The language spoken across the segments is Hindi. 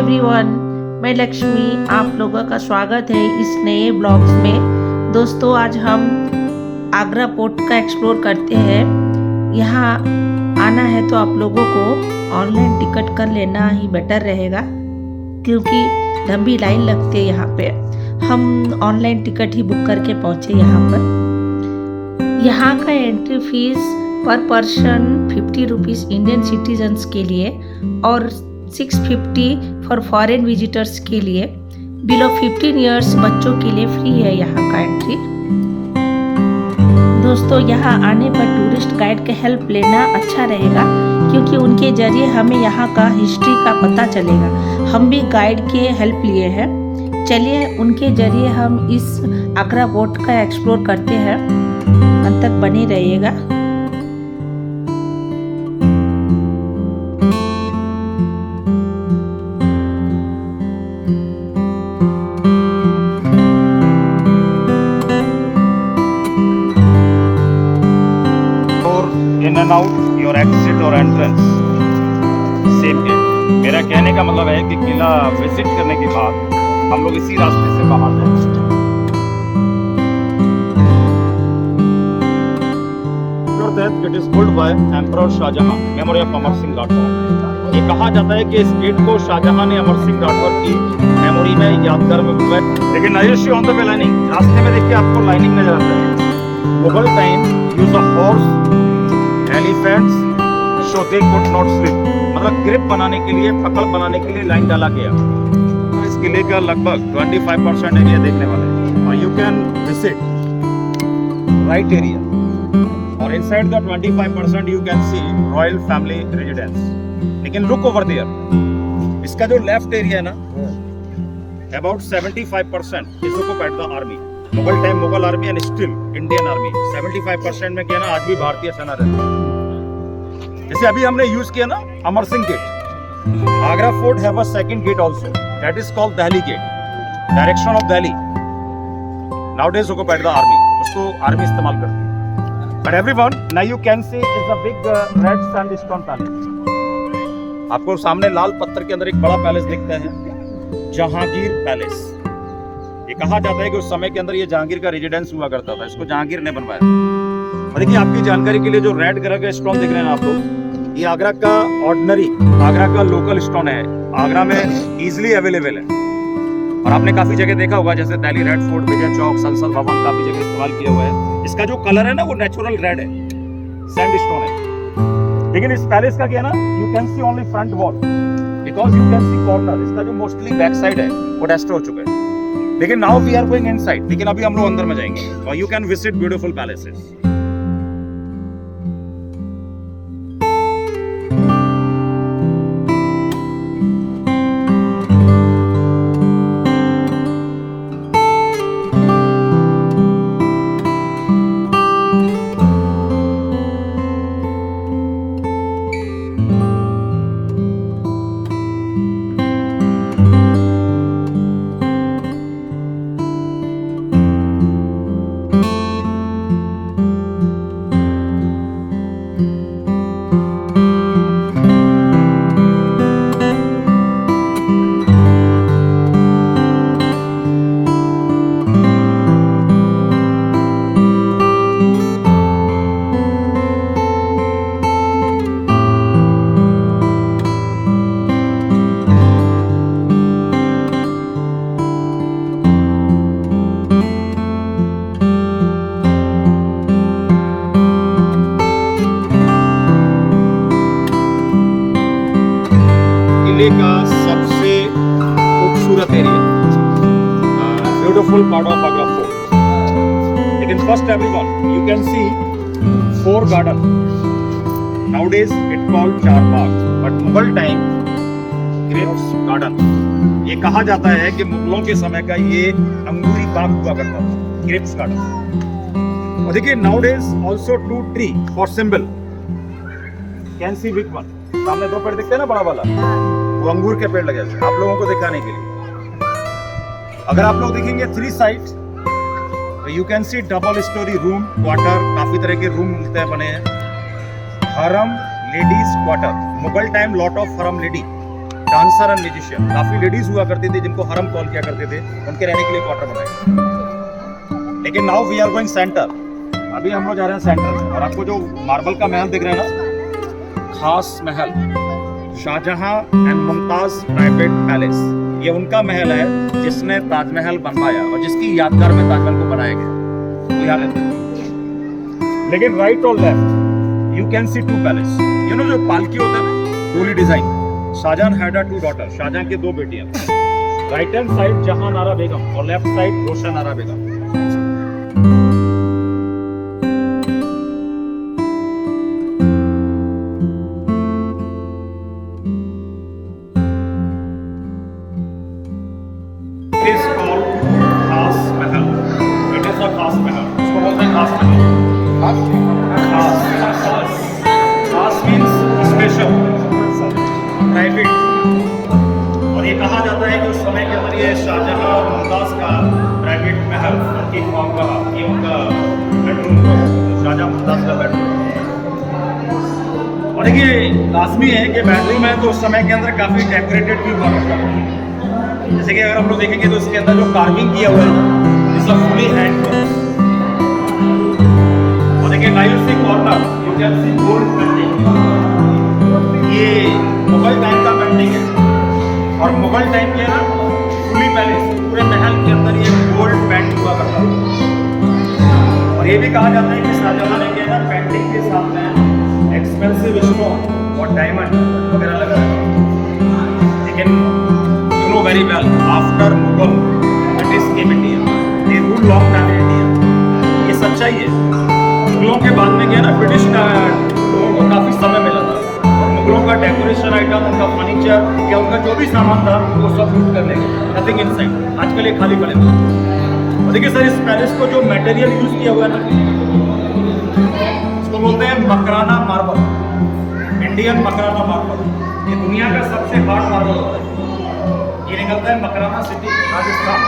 एवरीवन, मैं लक्ष्मी, आप लोगों का स्वागत है इस नए ब्लॉग्स में। दोस्तों, आज हम आगरा पोर्ट का एक्सप्लोर करते हैं। यहाँ आना है तो आप लोगों को ऑनलाइन टिकट कर लेना ही बेटर रहेगा, क्योंकि लंबी लाइन लगती है यहाँ पे। हम ऑनलाइन टिकट ही बुक करके पहुँचे यहाँ पर। यहाँ का एंट्री फीस पर पर्सन 50 रुपीज़ इंडियन सिटीजन्स के लिए और 650 फॉर फॉरेन विजिटर्स के लिए। बिलो 15 इयर्स बच्चों के लिए फ्री है यहाँ का एंट्री। दोस्तों, यहाँ आने पर टूरिस्ट गाइड के हेल्प लेना अच्छा रहेगा, क्योंकि उनके जरिए हमें यहाँ का हिस्ट्री का पता चलेगा। हम भी गाइड के हेल्प लिए हैं। चलिए उनके जरिए हम इस आगरा पोर्ट का एक्सप्लोर करते हैं। अंत तक बने रहिएगा। In and out your exit और एंट्रेंस सेम है। मेरा कहने का मतलब है कि किला विजिट करने के बाद हम लोग इसी रास्ते से बाहर जाएंगे। It is built by emperor Shahjahan, memory of Amar Singh Rathore. ये कहा जाता है कि इस गेट को शाहजहां ने अमर सिंह राठौर की मेमोरी में यादगार में बनवाया। लेकिन आयुष्य ऑन द वे लाइनिंग, रास्ते में देखिए आपको लाइनिंग नजर आता है। Mughal time use a horse elephants so they could not slip, मतलब ग्रिप बनाने के लिए, पकड़ बनाने के लिए लाइन डाला गया। इस किले का लगभग 25% एरिया देखने वाले हैं और you can visit right area, और inside the 25% you can see royal family residence. लेकिन लुक ओवर देयर, इसका जो लेफ्ट एरिया है ना, about 75% is occupied the army. Mughal time Mughal army and still Indian army. 75% में क्या ना, आज भी भारतीय सेना रहती है। जैसे अभी हमने यूज किया ना Amar Singh gate. Agra fort have a second gate also, that is called Delhi gate, direction of Delhi. Nowadays occupied the army, उसको आर्मी इस्तेमाल करती है। But everyone, now you can see is a big red sandstone palace. आपको सामने लाल पत्थर के अंदर एक बड़ा पैलेस दिखता है, जहांगीर पैलेस। ये कहा जाता है कि उस समय के अंदर ये जहांगीर का रेजिडेंस हुआ करता था। इसको जहांगीर ने बनवाया। और देखिए, आपकी जानकारी के लिए जो रेड कलर का स्टोन देख रहे हैं आप लोग, ये आगरा का ऑर्डिनरी, आगरा का लोकल स्टोन है। आगरा में इजीली अवेलेबल है और आपने काफी जगह देखा होगा, जैसे दिल्ली रेड फोर्ट, विजय चौक, संसद भवन, काफी जगह इस्तेमाल किया हुआ है। इसका जो कलर है ना, वो नेचुरल रेड है, सैंडस्टोन है। लेकिन इस पैलेस का क्या है ना, you can see only front wall, because you can see corner. इसका जो मोस्टली बैक साइड है वो डेस्ट्रॉय हो चुका है। लेकिन now we are going inside, लेकिन अभी हम लोग अंदर में जाएंगे और you can visit beautiful palaces. किले का सबसे खूबसूरत area, beautiful part of Agra fort. लेकिन first everyone, you can see 4 garden. Nowadays it called Char Bagh, but Mughal time grapes garden. ये कहा जाता है कि मुगलों के समय का ये अंगूरी बाग हुआ करता था, ग्रेप्स गार्डन। और देखिए, nowadays also 2 tree for symbol, can see big one. सामने 2 पेड़ दिखते हैं ना, बड़ा वाला, वो अंगूर के पेड़ लगे हैं, आप लोगों को दिखाने के लिए। अगर आप लोग देखेंगे 3 साइड, तो you can see double storey room, quarter, काफी तरह के रूम मिलते हैं, बने हैं। हरम ladies quarter, Mughal time lot of हरम लेडी, डांसर एंड म्यूजिशियन। काफी लेडीज हुआ करती थी जिनको हरम कॉल किया करते थे, उनके रहने के लिए क्वार्टर बनाए। लेकिन now we are going centre. अभी हम लोग जा रहे हैं सेंटर में, और आपको जो मार्बल का महल दिख रहा है ना, Khas Mahal, Shahjahan and Mumtaz private palace, ये उनका महल है जिसने ताजमहल बनवाया और जिसकी यादगार में ताजमहल को बनाया गया। तो याद है। लेकिन राइट और left you can see two palace. You know जो पालकी होता है ना, डोली design, Shahjahan had two daughter, Shahjahan की 2 बेटियां। राइट हैंड साइड जहां आरा बेगम और लेफ्ट साइड रोशन आरा बेगम। प्राइवेट, और ये कहा जाता है कि उस समय के अंदर ये शाहजहां और मुमताज का प्राइवेट महल, उनकी खानकाह, ये उनका बेडरूम, शाहजहां मुमताज का बेडरूम। और देखिए लाजमी है कि बेडरूम है तो उस समय के अंदर काफ़ी डेकोरेटेड भी हुआ करता है। जैसे कि अगर हम लोग देखेंगे तो इसके अंदर जो कार्विंग किया हुआ है it's a fully hand work. और देखिए नाइल see corner you can see gold painting, ये मुगल टाइम का पेंटिंग है। और मुगल टाइम के ना फुली पैलेस, पूरे महल के अंदर ये गोल्ड पेंट हुआ करता है। और ये भी कहा जाता है कि शाहजहां ने क्या ना पेंटिंग के साथ में एक्सपेंसिव स्टोन और डायमंड वगैरह लगा है। लेकिन you know very well, after Mughal British came India, they rule long time in India. ये सच्चाई है। मुगलों के बाद में क्या ना ब्रिटिश का लोगों को काफ़ी समय मिला था, मुगलों का डेकोरेशन आइटम, उनका फर्नीचर या उनका जो भी सामान था वो सब लूट कर ले गए, नथिंग इनसाइड। आजकल ये खाली पड़े हुए। और देखिए सर, इस पैलेस को जो मटेरियल यूज किया हुआ है ना, इसको बोलते हैं Makrana marble, Indian Makrana marble. ये दुनिया का सबसे हार्ड मार्बल होता है। ये निकलता है मकराना सिटी, राजस्थान।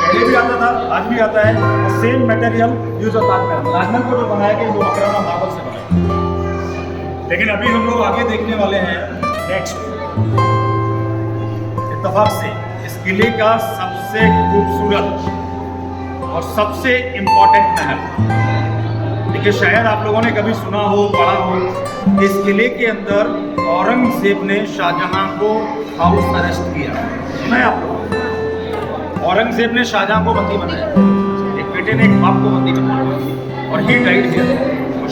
पहले भी आता था, आज भी आता है, और सेम मटेरियल यूज होता है। ताजमहल को जो बनाया गया वो मकराना मार्बल से बनाया। लेकिन अभी हम लोग आगे देखने वाले हैं नेक्स्ट। इत्तेफाक से इस किले का सबसे खूबसूरत और सबसे इम्पोर्टेंट महल। देखिए शायद आप लोगों ने कभी सुना हो, पढ़ा हो, इस किले के अंदर औरंगजेब ने शाहजहां को हाउस अरेस्ट किया। सुना है आप लोग? औरंगजेब ने शाहजहां को बंदी बनाया, एक बेटे ने एक बाप को बंदी बनाया, और ही डाइड हियर।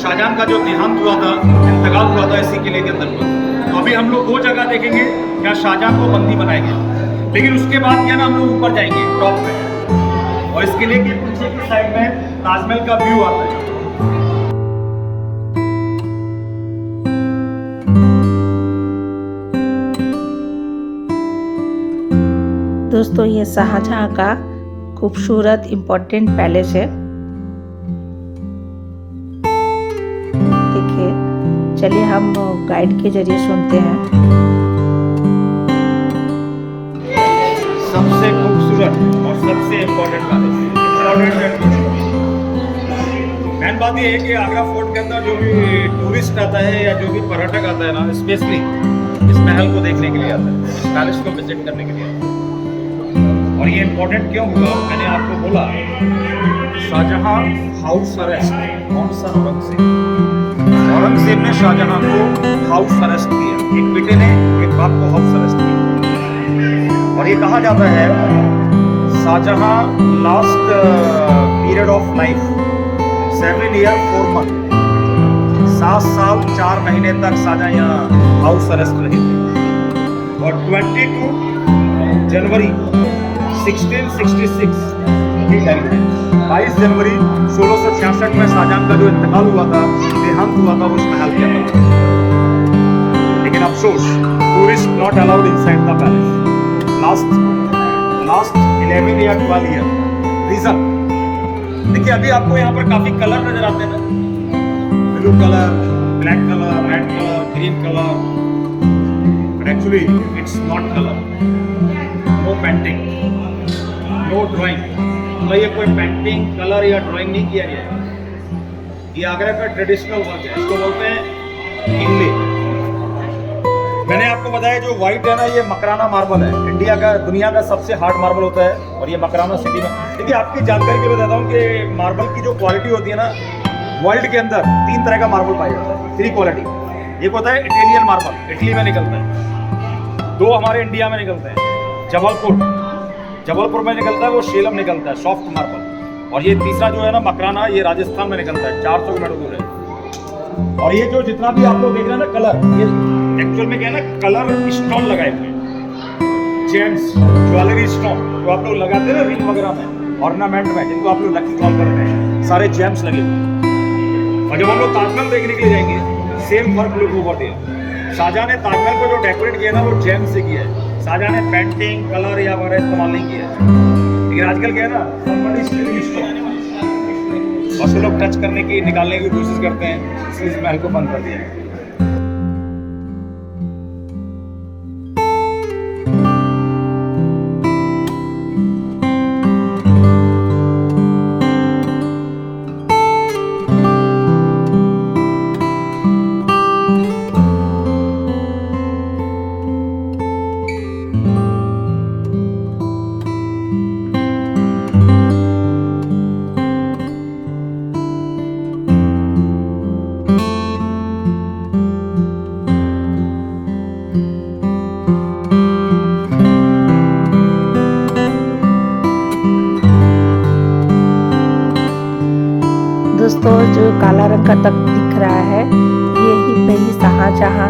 शाहजहां का जो देहांत हुआ था, इंतकाल हुआ था इसी किले के अंदर। तो अभी हम लोग 2 जगह देखेंगे जहाँ शाहजहां को बंदी बनाया गया। लेकिन उसके बाद क्या ना हम लोग ऊपर जाएंगे टॉप पे, और इस किले के पीछे की साइड में ताजमहल का व्यू आता है। दोस्तों ये शाहजहां का खूबसूरत इम्पोर्टेंट पैलेस है। देखिए, चलिए हम गाइड के जरिए सुनते हैं। सबसे खूबसूरत और सबसे इम्पोर्टेंट पैलेस। मेन बात ये है कि आगरा फोर्ट के अंदर जो भी टूरिस्ट आता है या जो भी पर्यटक आता है ना, स्पेशली इस महल को देखने के लिए आता है, इस पैलेस को विजिट करने के लिए आता है। और ये इम्पोर्टेंट क्यों हुआ, मैंने आपको बोला, शाहजहां हाउस अरेस्ट, कौन सा औरंगजेब ने शाहजहां को हाउस अरेस्ट किया, एक बेटे ने एक बाप को हाउस अरेस्ट किया। और ये कहा जाता है Shahjahan last period of life 7 years 4 months, 7 साल 4 महीने तक शाहजहां यहाँ हाउस अरेस्ट रहे थे। और 22 जनवरी 1666 22 जनवरी 1666 में शाहजहां का जो इंतकाल हुआ था, देहांत हुआ था, उस महल के अंदर। लेकिन अफसोस, tourist not allowed inside the palace last 11 या 12 ईयर। रीजन देखिए, अभी आपको यहाँ पर काफी कलर नजर आते हैं ना, blue colour, black colour, red colour, green colour, but actually it's not colour. No painting, no drawing. तो ये कोई पेंटिंग, कलर या ड्राइंग नहीं किया गया है। ये आगरा का ट्रेडिशनल वर्क है, इसको बोलते हैं किले। मैंने आपको बताया जो व्हाइट है ना, ये मकराना मार्बल है। इंडिया का, दुनिया का सबसे हार्ड मार्बल होता है, और ये मकराना सिटी में। देखिए आपकी जानकारी के लिए बताता हूँ कि मार्बल की जो क्वालिटी होती है ना, वर्ल्ड के अंदर 3 तरह का मार्बल पाया जाता है, 3 क्वालिटी। एक होता है इटालियन मार्बल, इटली में निकलता है। 2 हमारे इंडिया में निकलते हैं, जबलपुर में निकलता है, वो शेलम निकलता है, सॉफ्ट मार्बल। और ये तीसरा जो है ना मकराना, ये राजस्थान में निकलता है, 400 किलोमीटर दूर है। और ये जो जितना भी आप लोग देख रहे हैं ना कलर, ये एक्चुअल में क्या है ना, कलर स्टोन लगाए हुए हैं, जेम्स, ज्वेलरी स्टोन जो आप लोग लगाते हैं ना रिंग वगैरह में, ऑर्नामेंट में, जिनको आप लोग लकी कॉल करते हैं, सारे जेम्स लगे हुए हैं। और जब हम लोग ताजमहल देखने के लिए जाएंगे, same work look over there. Shahjahan ने ताजमहल को जो डेकोरेट किया ना, वो जेम्स से किया है। शाहजहां ने पेंटिंग, कलर या वगैरह इस्तेमाल नहीं किया है। लेकिन आजकल क्या है ना, somebody is stealing stone। और उसको लोग टच करने की, निकालने की कोशिश करते हैं, इसलिए इस महल को बंद कर दिया है। दोस्तों जो काला रंग का तख्त दिख रहा है, यही पे ही शाहजहां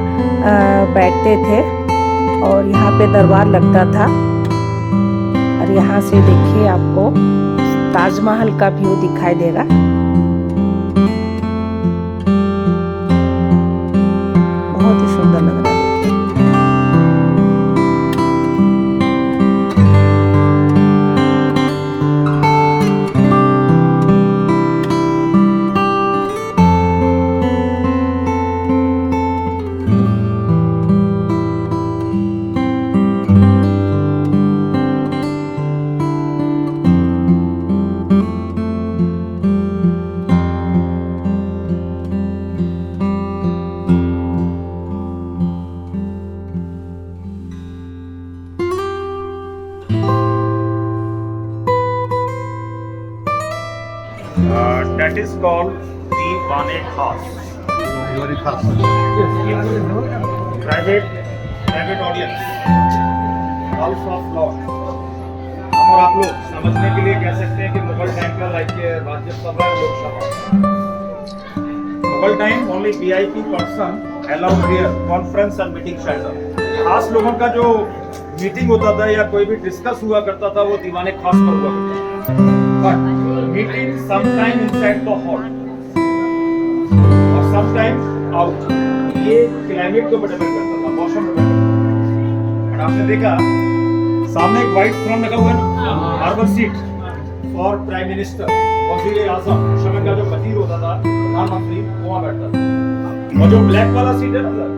बैठते थे और यहाँ पे दरबार लगता था। और यहाँ से देखिए आपको ताजमहल का व्यू दिखाई देगा। बहुत ही सुंदर लग रहा है। That is called दीवाने खास। Private audience, house of Lord. हम और आप लोग समझने के लिए कह सकते हैं कि मुगल टाइम का like Rajya Sabha, Lok Sabha. Mughal time only VIP person allowed here, conference and meeting centre. खास लोगों का जो मीटिंग होता था या कोई भी डिस्कस हुआ करता था, वो दीवाने खास पर हुआ करता था। But meeting sometime inside the hall और sometimes out, ये क्लाइमेट को डिपेंड करता था, मौसम पे डिपेंड करता था। और आपने देखा सामने एक व्हाइट थ्रोन लगा हुआ है ना, marble seat for prime minister, वजीर आजम, उस समय का जो वजीर होता था, प्रधानमंत्री, वहाँ बैठता था। और जो ब्लैक वाला सीट है ना सर,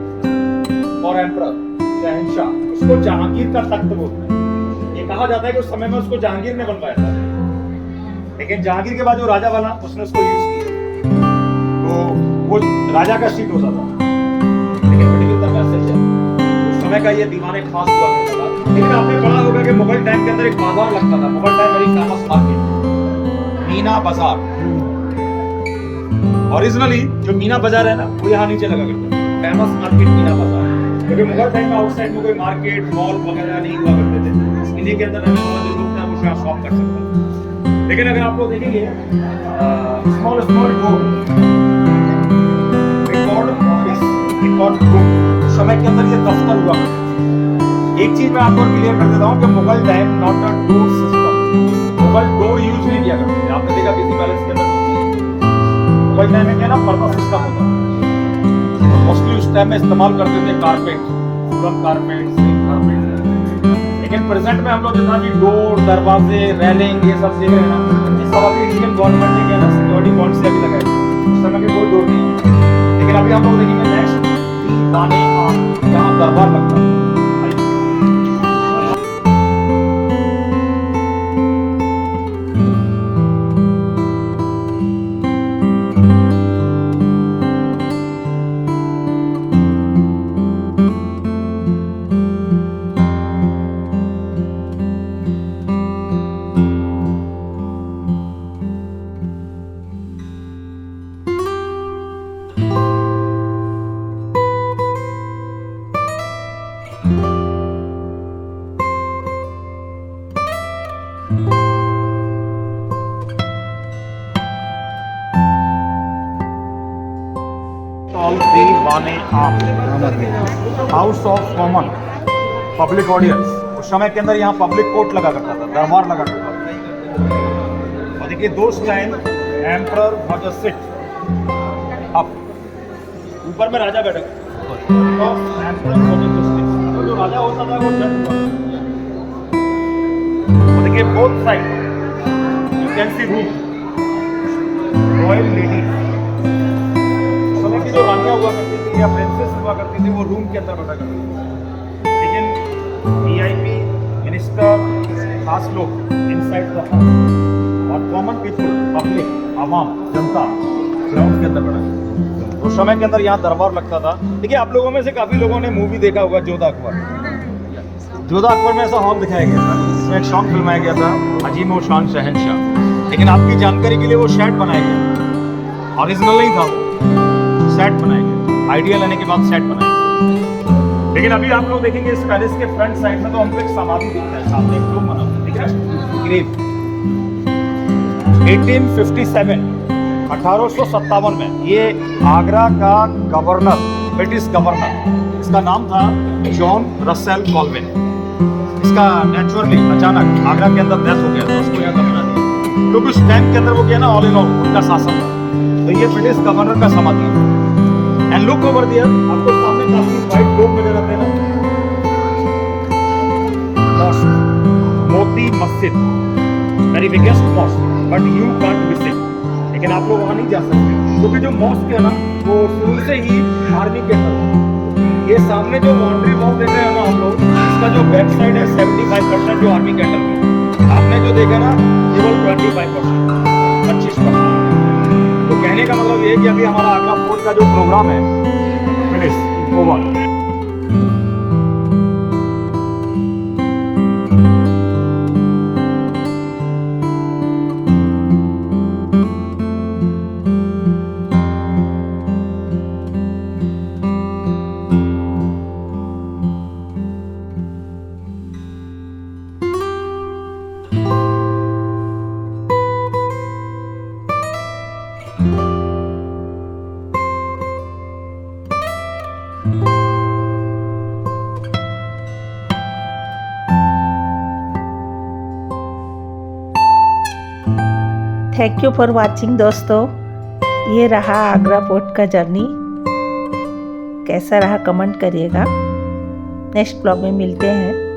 फॉर एम्परर, शहंशाह, उसको जहांगीर का तख्त बोलते हैं। ये कहा जाता है कि उस समय में उसको जहांगीर ने बनवाया था, लेकिन जहांगीर के बाद जो राजा बना उसने उसको यूज किया, तो वो राजा का सीट होता था। लेकिन पर्टिकुलर मैसेज है, उस समय का ये दीवाने खास हुआ करता था। लेकिन आपने पढ़ा होगा कि मुगल टाइम के अंदर एक बाजार लगता था, Mughal time very famous market, Meena बाजार। ओरिजिनली जो मीना बाजार है ना, वो यहाँ नीचे लगा करता था, फेमस मार्केट मीना बाजार। क्योंकि मुगल टाइम में आउटसाइड में कोई मार्केट, मॉल वगैरह नहीं हुआ करते थे, इन्हीं के अंदर रहने वाले जो लोग थे वो यहाँ शॉप कर सकते थे। लेकिन अगर आप लोग देखेंगे small record office, record book, समय के अंदर ये दफ्तर हुआ। एक चीज मैं आपको क्लियर कर देता हूँ कि Mughal time not a door system, Mughal door use नहीं किया करते। आपने देखा किसी पैलेस के अंदर मुगल टाइम में क्या ना पर्दा सिस्टम होता है, मोस्टली उस टाइम में इस्तेमाल करते थे carpet, woollen carpet, silk carpet. लेकिन प्रेजेंट में हम लोग जितना भी डोर, दरवाजे, रेलिंग, ये सब देख रहे हैं ना, ये सब अभी इंडियन गवर्नमेंट ने क्या ना सिक्योरिटी बॉन्ड से अभी लगाए, उस समय में कोई डोर नहीं है। लेकिन अभी हम लोग देखेंगे नेक्स्ट दीवाने खास, जहाँ दरबार लगता है। दीवाने आप, house of common, public audience. उस समय के अंदर यहाँ पब्लिक कोर्ट लगा करता था, दरबार लगा करता था। और देखिए दोस्त time emperor was a sit up, ऊपर में राजा बैठा, तो जो राजा होता था वो जज होता था। और देखिए both side you can see room, royal lady, समय की जो रानियां हुआ करती थी या प्रिंसेस हुआ करती थी वो रूम के अंदर बैठा करती थी। लेकिन वीआईपी, मिनिस्टर, खास लोग इनसाइड द हाउस और कॉमन पीपल, पब्लिक, आवाम, जनता ग्राउंड के अंदर बैठा करती थी। उस समय के अंदर यहाँ दरबार लगता था। देखिए आप लोगों में से काफी लोगों ने मूवी देखा होगा जोधा अकबर। जोधा अकबर में ऐसा हॉल दिखाया गया था, इसमें एक सॉन्ग फिल्माया गया था, अजीम और शान शहनशाह। लेकिन आपकी जानकारी के लिए वो सेट बनाया गया, ओरिजिनल नहीं था, सेट बनाया गया, आइडिया लेने के बाद सेट बनाया गया। लेकिन अभी आप लोग देखेंगे इस पैलेस के फ्रंट साइड में तो हमको एक समाधि दिखता है, सामने एक रूम बना हुआ दिख रहा है, ग्रेव। 1857 1857 में ये आगरा का गवर्नर, ब्रिटिश गवर्नर, इसका नाम था जॉन रसेल कॉल्विन। इसका नेचुरली अचानक आगरा के अंदर डेथ हो गया था, उसको यहाँ दफना दिया क्योंकि उस टाइम के अंदर वो क्या ना ऑल इन ऑल उनका शासन था। तो ये ब्रिटिश गवर्नर का समाधि है। एंड लुक ओवर देयर, आपको सामने काफी वाइट लोग नजर आते हैं ना, mosque, Moti Masjid, very biggest mosque, but you can't visit. लेकिन आप लोग वहां नहीं जा सकते क्योंकि जो मॉस्क है ना वो शुरू से ही आर्मी के अंडर। ये सामने जो बाउंड्री वॉल देख रहे हैं ना हम लोग, इसका जो बैक साइड है 75% जो आर्मी के अंडर में, आपने जो देखा ना केवल 25%, 25%। तो कहने का मतलब ये है कि अभी हमारा आगरा फोर्ट का जो प्रोग्राम है finish over. Thank you for watching दोस्तों। ये रहा आगरा फोर्ट का जर्नी। कैसा रहा कमेंट करिएगा। नेक्स्ट ब्लॉग में मिलते हैं।